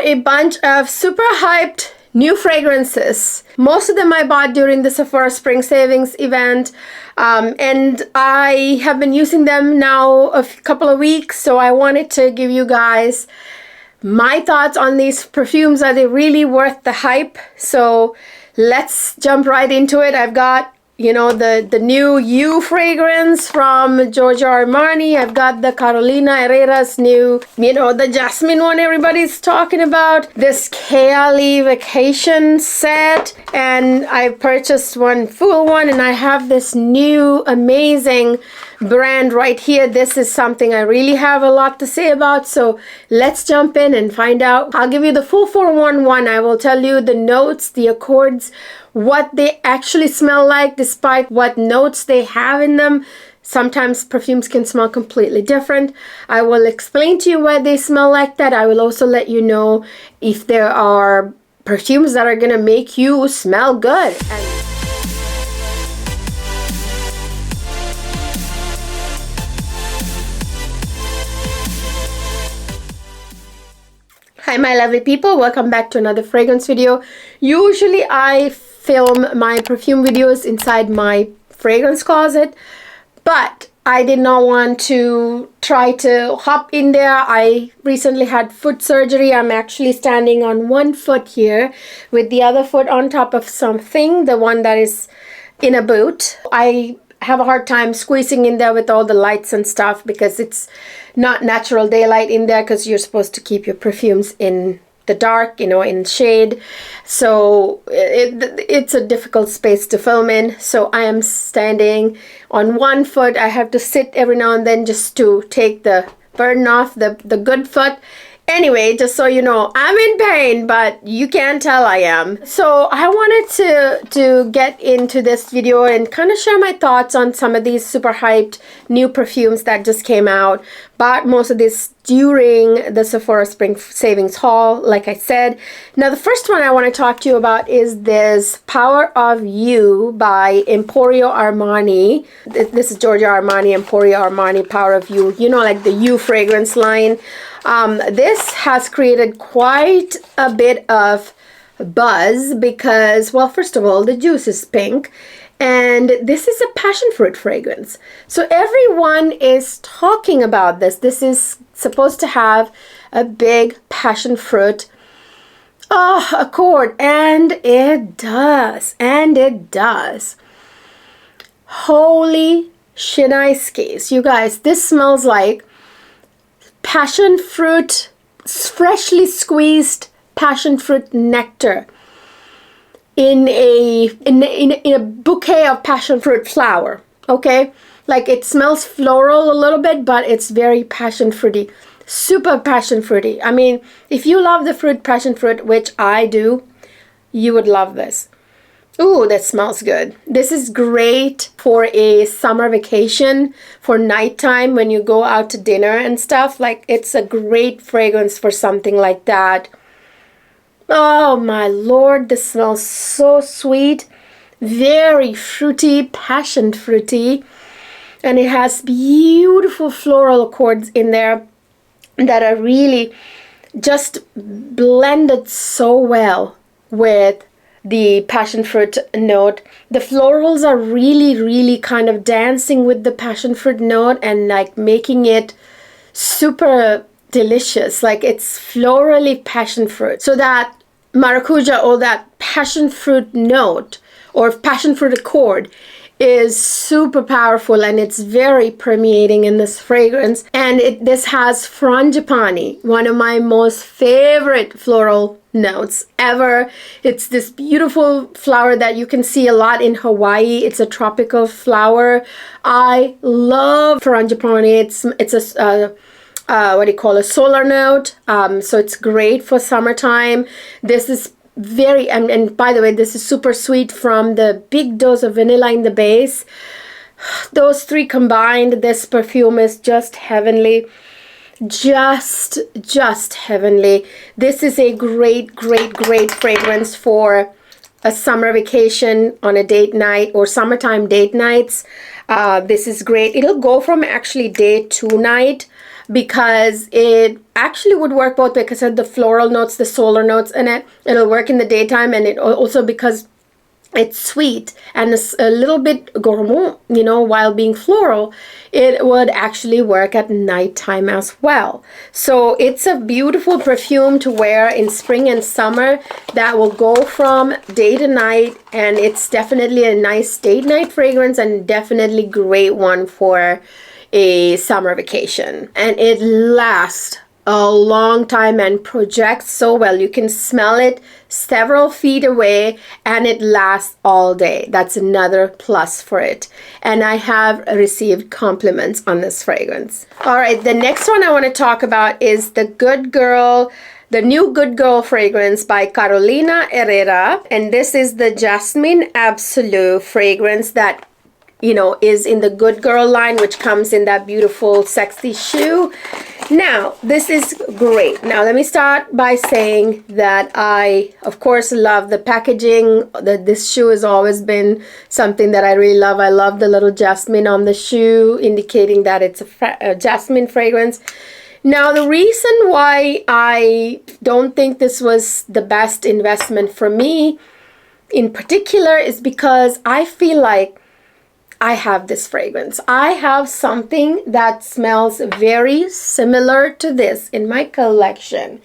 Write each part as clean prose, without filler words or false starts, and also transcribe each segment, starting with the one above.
a bunch of super hyped new fragrances. Most of them I bought during the Sephora Spring Savings event, and I have been using them now a couple of weeks, so I wanted to give you guys my thoughts on these perfumes. Are they really worth the hype? So let's jump right into it. I've got, you know, the new You fragrance from Giorgio Armani. I've got the Carolina Herrera's new, you know, the jasmine one everybody's talking about. This Kayali vacation set. And I purchased one full one, and I have this new amazing brand right here. This is something I really have a lot to say about, so let's jump in and find out. I'll give you the full 411. I will tell you the notes, the accords, what they actually smell like despite what notes they have in them. Sometimes perfumes can smell completely different. I will explain to you why they smell like that. I will also let you know if there are perfumes that are gonna make you smell good. Hi my lovely people, welcome back to another fragrance video. Usually I film my perfume videos inside my fragrance closet, but I did not want to try to hop in there. I recently had foot surgery. I'm actually standing on one foot here with the other foot on top of something, the one that is in a boot. I have a hard time squeezing in there with all the lights and stuff because it's not natural daylight in there, because you're supposed to keep your perfumes in the dark, you know, in shade. So it's a difficult space to film in. So I am standing on one foot. I have to sit every now and then just to take the burden off the good foot. Anyway, just so you know, I'm in pain, but you can't tell I am. So I wanted to get into this video and kind of share my thoughts on some of these super hyped new perfumes that just came out. Bought most of this during the Sephora Spring Savings haul, like I said. Now, the first one I want to talk to you about is this Power of You by Emporio Armani. This is Giorgio Armani, Emporio Armani, Power of You. You know, like the You fragrance line. This has created quite a bit of buzz because, well, first of all, the juice is pink, and this is a passion fruit fragrance. So everyone is talking about this. This is supposed to have a big passion fruit accord, and it does, Holy shnikes, you guys, this smells like passion fruit, freshly squeezed passion fruit nectar in a bouquet of passion fruit flower. Okay, like it smells floral a little bit, but it's very passion fruity, super passion fruity. I mean, if you love the fruit passion fruit, which I do, you would love this. Ooh, that smells good. This is great for a summer vacation, for nighttime when you go out to dinner and stuff. Like, it's a great fragrance for something like that. Oh my Lord, this smells so sweet. Very fruity, passion fruity. And it has beautiful floral accords in there that are really just blended so well with the passion fruit note. The florals are really kind of dancing with the passion fruit note and like making it super delicious. Like, it's florally passion fruit. So that maracuja or that passion fruit note or passion fruit accord is super powerful, and it's very permeating in this fragrance. And this has frangipani, one of my most favorite floral notes ever. It's this beautiful flower that you can see a lot in Hawaii. It's a tropical flower. I love frangipani. It's a what do you call, a solar note, so it's great for summertime. This is very, and by the way, this is super sweet from the big dose of vanilla in the base. Those three combined, this perfume is just heavenly. Just heavenly. This is a great fragrance for a summer vacation on a date night or summertime date nights. This is great. It'll go from actually day to night. because it actually would work both because of the floral notes, the solar notes in it. It'll work in the daytime, and it also because it's sweet and it's a little bit gourmand, you know, while being floral, it would actually work at nighttime as well. So it's a beautiful perfume to wear in spring and summer that will go from day to night, and it's definitely a nice date night fragrance and definitely great one for a summer vacation. And it lasts a long time and projects so well. You can smell it several feet away and it lasts all day. That's another plus for it. And I have received compliments on this fragrance. All right, the next one I want to talk about is the Good Girl, the new Good Girl fragrance by Carolina Herrera. And this is the Jasmine Absolute fragrance that, you know, is in the Good Girl line, which comes in that beautiful sexy shoe. Now, this is great. Now, let me start by saying that I, of course, love the packaging. This shoe has always been something that I really love. I love the little jasmine on the shoe, indicating that it's a jasmine fragrance. Now, the reason why I don't think this was the best investment for me in particular is because I feel like I have this fragrance. I have something that smells very similar to this in my collection.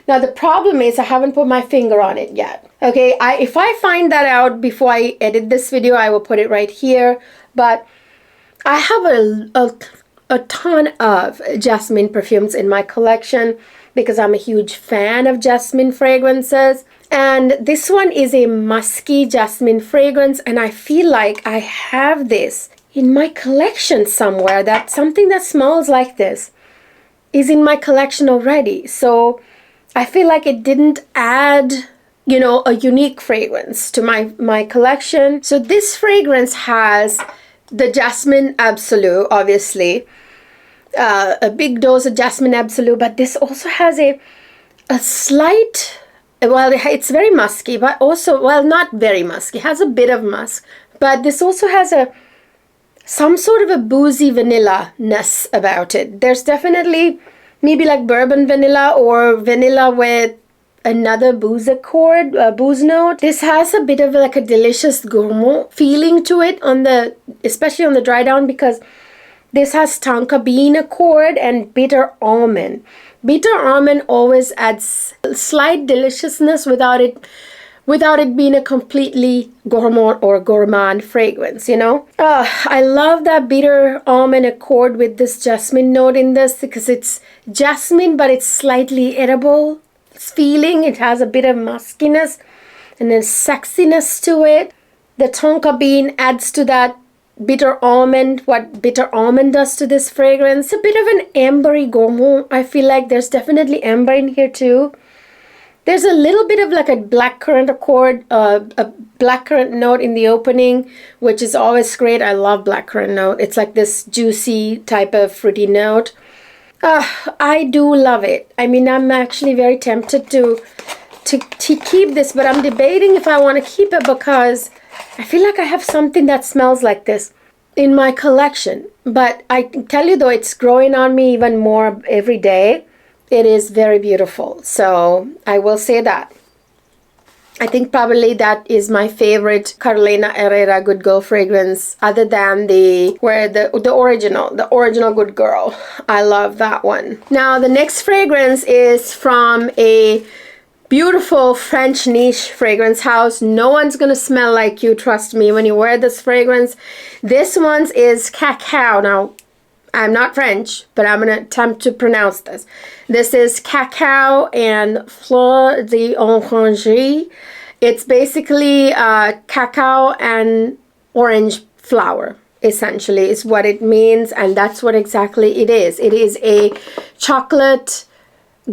Now, the problem is I haven't put my finger on it yet. Okay, if I find that out before I edit this video, I will put it right here. But I have a ton of jasmine perfumes in my collection because I'm a huge fan of jasmine fragrances. And this one is a musky jasmine fragrance, and I feel like I have this in my collection somewhere, that something that smells like this is in my collection already. So I feel like it didn't add, you know, a unique fragrance to my collection. So this fragrance has the Jasmine Absolute, obviously, a big dose of Jasmine Absolute, but this also has a slight, well, it's very musky, but also, well, not very musky. It has a bit of musk, but this also has some sort of a boozy vanilla-ness about it. There's definitely maybe like bourbon vanilla or vanilla with another booze accord, booze note. This has a bit of like a delicious gourmand feeling to it especially on the dry down, because this has tonka bean accord and bitter almond. Bitter almond always adds slight deliciousness without it being a completely gourmand fragrance, you know. I love that bitter almond accord with this jasmine note in this, because it's jasmine but it's slightly edible feeling. It has a bit of muskiness and then sexiness to it. The tonka bean adds to that bitter almond, what bitter almond does to this fragrance. A bit of an ambery gourmand. I feel like there's definitely amber in here too. There's a little bit of like a blackcurrant accord, a blackcurrant note in the opening, which is always great. I love blackcurrant note. It's like this juicy type of fruity note. I do love it. I mean, I'm actually very tempted to keep this, but I'm debating if I want to keep it because I feel like I have something that smells like this in my collection. But I can tell you though, it's growing on me even more every day. It is very beautiful. So I will say that. I think probably that is my favorite Carolina Herrera Good Girl fragrance, other than the original Good Girl. I love that one. Now the next fragrance is from a beautiful French niche fragrance house. No one's gonna smell like you, trust me, when you wear this fragrance. This one is Cacao. Now, I'm not French, but I'm gonna attempt to pronounce this. This is Cacao and Fleur d'Oranger. It's basically cacao and orange flower, essentially, is what it means, and that's what exactly it is. It is a chocolate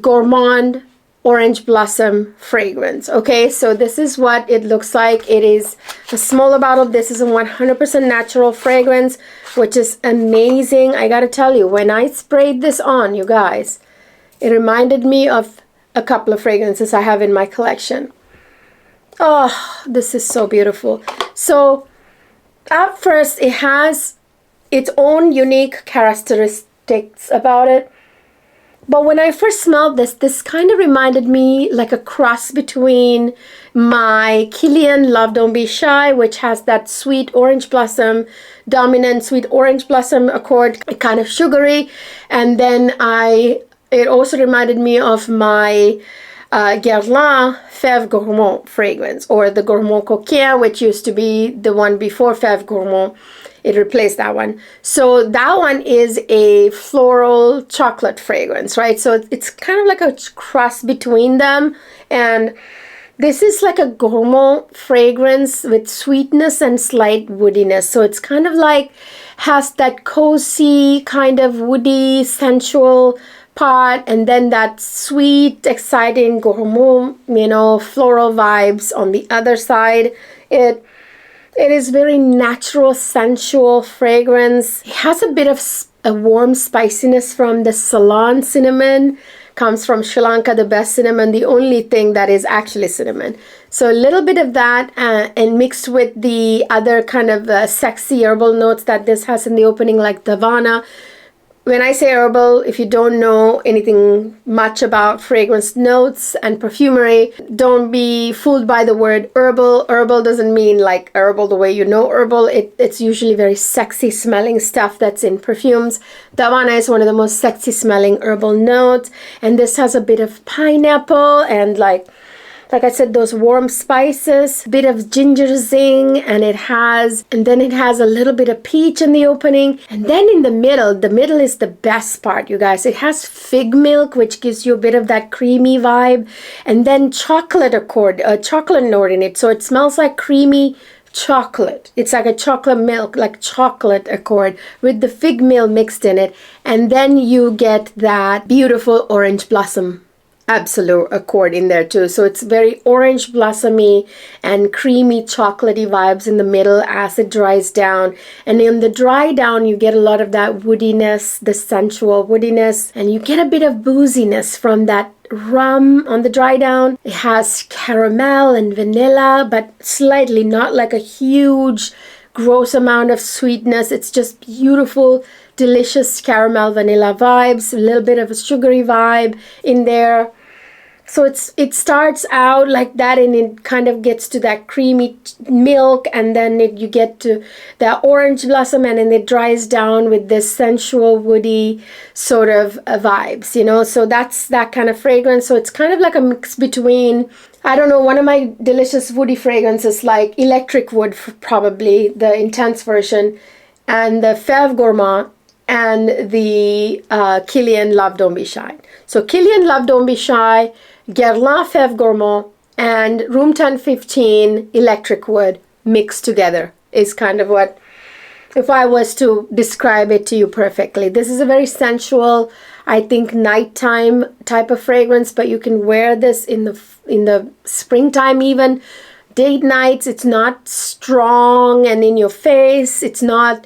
gourmand orange blossom fragrance. Okay, so this is what it looks like. It is a smaller bottle. This is a 100% natural fragrance, which is amazing. I gotta tell you, when I sprayed this on, you guys, it reminded me of a couple of fragrances I have in my collection. Oh, this is so beautiful. So at first, it has its own unique characteristics about it. But when I first smelled this kind of reminded me like a cross between my Kilian Love Don't Be Shy, which has that sweet orange blossom, dominant sweet orange blossom accord, kind of sugary. And then it also reminded me of my Guerlain Fève Gourmand fragrance, or the Gourmand Coquin, which used to be the one before Fève Gourmand. It replaced that one. So that one is a floral chocolate fragrance, right? So it's kind of like a cross between them. And this is like a gourmand fragrance with sweetness and slight woodiness. So it's kind of like has that cozy kind of woody, sensual part, and then that sweet, exciting gourmand, floral vibes on the other side. It is very natural, sensual fragrance. It has a bit of a warm spiciness from the Ceylon cinnamon. Comes from Sri Lanka, the best cinnamon, the only thing that is actually cinnamon. So a little bit of that and mixed with the other kind of sexy herbal notes that this has in the opening, like Davana. When I say herbal, if you don't know anything much about fragrance notes and perfumery, don't be fooled by the word herbal. Herbal doesn't mean like herbal the way you know herbal. It's usually very sexy smelling stuff that's in perfumes. Davana is one of the most sexy smelling herbal notes. And this has a bit of pineapple and like I said, those warm spices, bit of ginger zing, and then it has a little bit of peach in the opening. And then in the middle is the best part, you guys. It has fig milk, which gives you a bit of that creamy vibe, and then chocolate note in it. So it smells like creamy chocolate. It's like a chocolate milk, like chocolate accord with the fig milk mixed in it. And then you get that beautiful orange blossom absolute accord in there too. So it's very orange blossomy and creamy chocolatey vibes in the middle as it dries down. And in the dry down, you get a lot of that woodiness, the sensual woodiness, and you get a bit of booziness from that rum on the dry down. It has caramel and vanilla, but slightly, not like a huge gross amount of sweetness. It's just beautiful, delicious caramel vanilla vibes, a little bit of a sugary vibe in there. So it starts out like that, and it kind of gets to that creamy milk, and then you get to that orange blossom, and then it dries down with this sensual woody sort of vibes, so that's that kind of fragrance. So it's kind of like a mix between, I don't know, one of my delicious woody fragrances like Electric Wood, probably the intense version, and the Fève Gourmand, and the Kilian Love Don't Be Shy. So Kilian Love Don't Be Shy, Guerlain Fève Gourmand, and Room 1015 Electric Wood mixed together is kind of what, if I was to describe it to you perfectly. This is a very sensual, I think, nighttime type of fragrance, but you can wear this in the springtime even. Date nights, it's not strong and in your face. It's not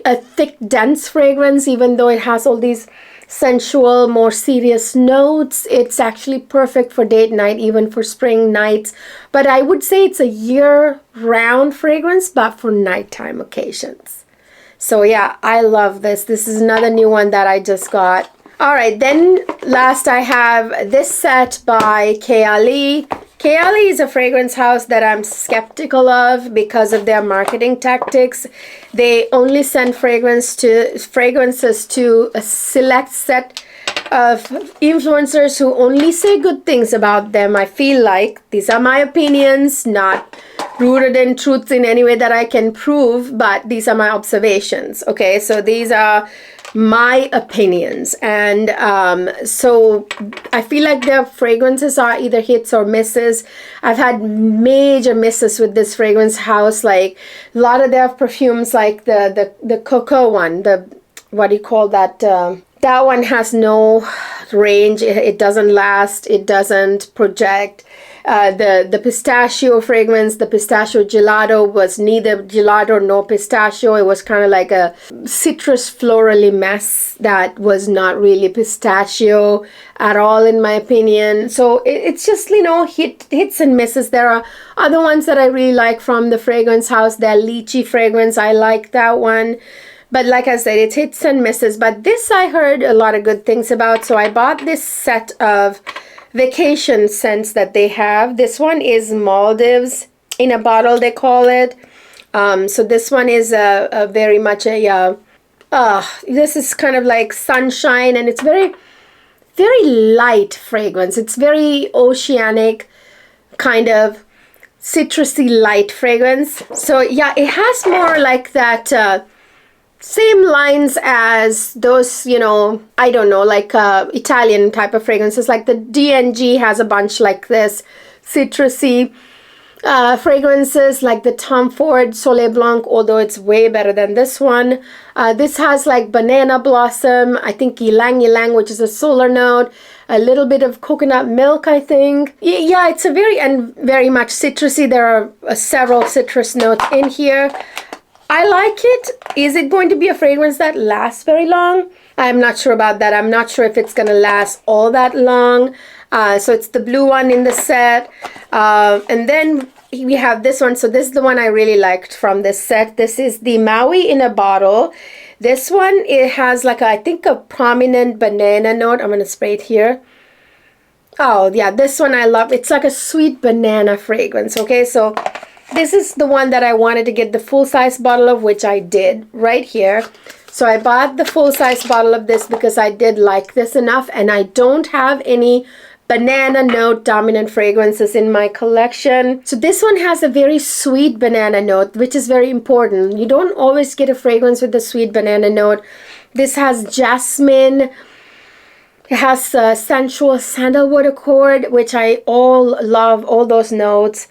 a thick, dense fragrance, even though it has all these sensual, more serious notes. It's actually perfect for date night, even for spring nights. But I would say it's a year-round fragrance, but for nighttime occasions. So yeah, I love this. This is another new one that I just got. All right, then last I have this set by Kayali. Kayali is a fragrance house that I'm skeptical of because of their marketing tactics. They only send fragrances to a select set of influencers who only say good things about them. I feel like these are my opinions, not rooted in truth in any way that I can prove, but these are my observations. Okay, so these are my opinions, and so I feel like their fragrances are either hits or misses. I've had major misses with this fragrance house, like a lot of their perfumes, like the Coco one, what do you call that? That one has no range. It doesn't last. It doesn't project. The pistachio fragrance, the pistachio gelato, was neither gelato nor pistachio. It was kind of like a citrus florally mess that was not really pistachio at all, in my opinion. So it's just, hits and misses. There are other ones that I really like from the fragrance house. Their lychee fragrance, I like that one. But like I said, it's hits and misses. But this I heard a lot of good things about. So I bought this set of vacation scents that they have. This one is Maldives in a bottle, they call it. So this one is a very much a, this is kind of like sunshine, and it's very, very light fragrance. It's very oceanic, kind of citrusy light fragrance. So yeah, it has more like that same lines as those, you know, I don't know, like Italian type of fragrances. Like the D&G has a bunch like this citrusy fragrances, like the Tom Ford Soleil Blanc, although it's way better than this one. This has like banana blossom, I think Ylang, which is a solar note, a little bit of coconut milk, I think. Yeah, it's a very much citrusy. There are several citrus notes in here. I like it. Is it going to be a fragrance that lasts very long? I'm not sure about that. I'm not sure if it's going to last all that long. So it's the blue one in the set. And then we have this one. So this is the one I really liked from this set. This is the Maui in a bottle. This one, it has like, I think a prominent banana note. I'm going to spray it here. Oh, yeah, this one I love. It's like a sweet banana fragrance. Okay, so this is the one that I wanted to get the full-size bottle of, which I did right here. So I bought the full-size bottle of this because I did like this enough, and I don't have any banana note dominant fragrances in my collection. So this one has a very sweet banana note, which is very important. You don't always get a fragrance with a sweet banana note. This has jasmine. It has sensual sandalwood accord, which I love all those notes.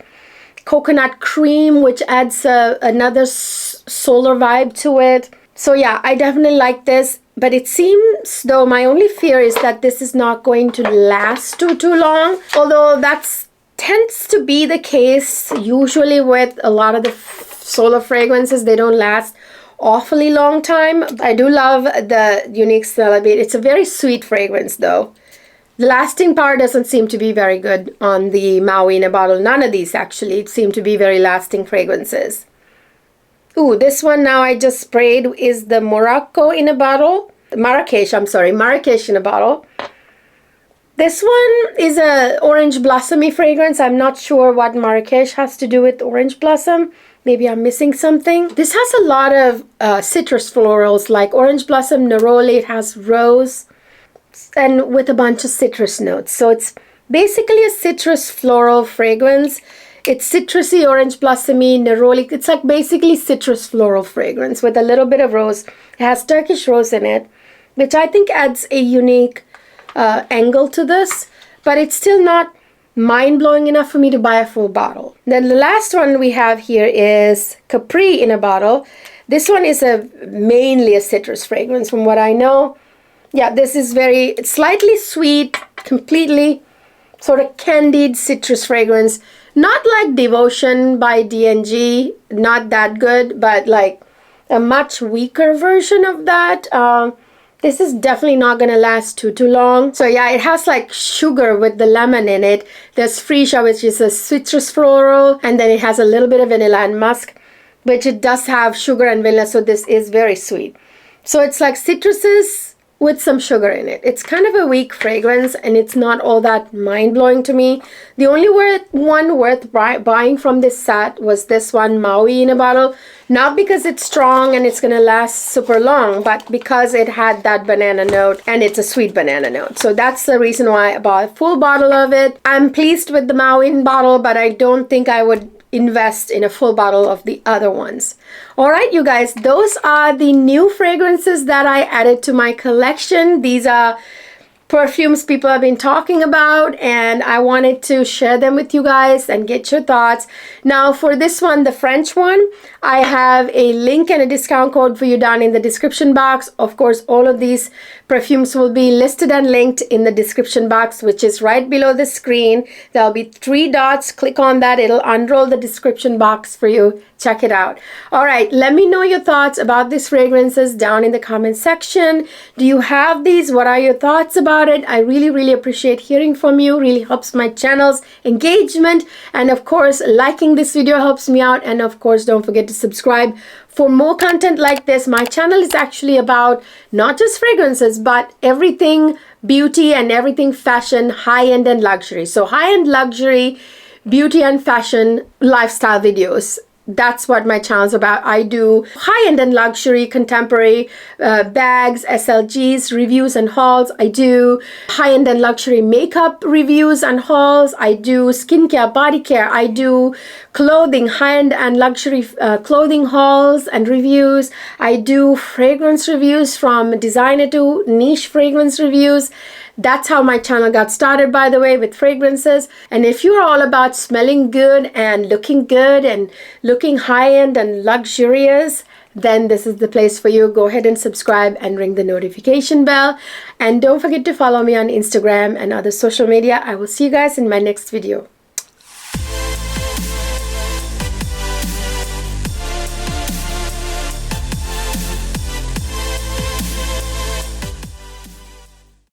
Coconut cream, which adds another solar vibe to it. So yeah, I definitely like this, but it seems though my only fear is that this is not going to last too long, although that tends to be the case usually with a lot of the solar fragrances. They don't last awfully long time. I do love the unique smell of it. It's a very sweet fragrance though. The lasting power doesn't seem to be very good on the Maui in a bottle. None of these actually seem to be very lasting fragrances. Ooh, this one now I just sprayed is the Morocco in a bottle. Marrakesh in a bottle. This one is a orange blossomy fragrance. I'm not sure what Marrakesh has to do with orange blossom. Maybe I'm missing something. This has a lot of citrus florals like orange blossom, neroli. It has rose, and with a bunch of citrus notes. So it's basically a citrus floral fragrance. It's citrusy, orange blossomy, neroli. It's like basically citrus floral fragrance with a little bit of rose. It has Turkish rose in it, which I think adds a unique angle to this, but it's still not mind-blowing enough for me to buy a full bottle. Then the last one we have here is Capri in a bottle. This one is mainly a citrus fragrance from what I know. Yeah, this is it's slightly sweet, completely sort of candied citrus fragrance. Not like Devotion by D&G, not that good, but like a much weaker version of that. This is definitely not going to last too long. So yeah, it has like sugar with the lemon in it. There's Freesia, which is a citrus floral, and then it has a little bit of vanilla and musk, which it does have sugar and vanilla, so this is very sweet. So it's like citruses with some sugar in it. It's kind of a weak fragrance, and it's not all that mind-blowing to me. The only one worth buying from this set was this one, Maui in a bottle. Not because it's strong and it's gonna last super long, but because it had that banana note, and it's a sweet banana note. So that's the reason why I bought a full bottle of it. I'm pleased with the Maui in bottle, but I don't think I would invest in a full bottle of the other ones. All right, you guys, those are the new fragrances that I added to my collection. These are perfumes people have been talking about, and I wanted to share them with you guys and get your thoughts. Now for this one, the French one, I have a link and a discount code for you down in the description box. Of course, all of these perfumes will be listed and linked in the description box, which is right below the screen. There'll be 3 dots. Click on that. It'll unroll the description box for you. Check it out. All right, let me know your thoughts about these fragrances down in the comment section. Do you have these? What are your thoughts about it? I really appreciate hearing from you. Really helps my channel's engagement, and of course liking this video helps me out, and of course don't forget to subscribe For more content like this, my channel is actually about not just fragrances, but everything beauty and everything fashion, high-end and luxury. So high-end luxury, beauty and fashion, lifestyle videos. That's what my channel's about. I do high-end and luxury, contemporary bags, SLGs, reviews and hauls. I do high-end and luxury makeup reviews and hauls. I do skincare, body care. I do clothing, high-end and luxury clothing hauls and reviews. I do fragrance reviews, from designer to niche fragrance reviews. That's how my channel got started, by the way, with fragrances. And if you're all about smelling good and looking high-end and luxurious, then this is the place for you. Go ahead and subscribe and ring the notification bell. And don't forget to follow me on Instagram and other social media. I will see you guys in my next video.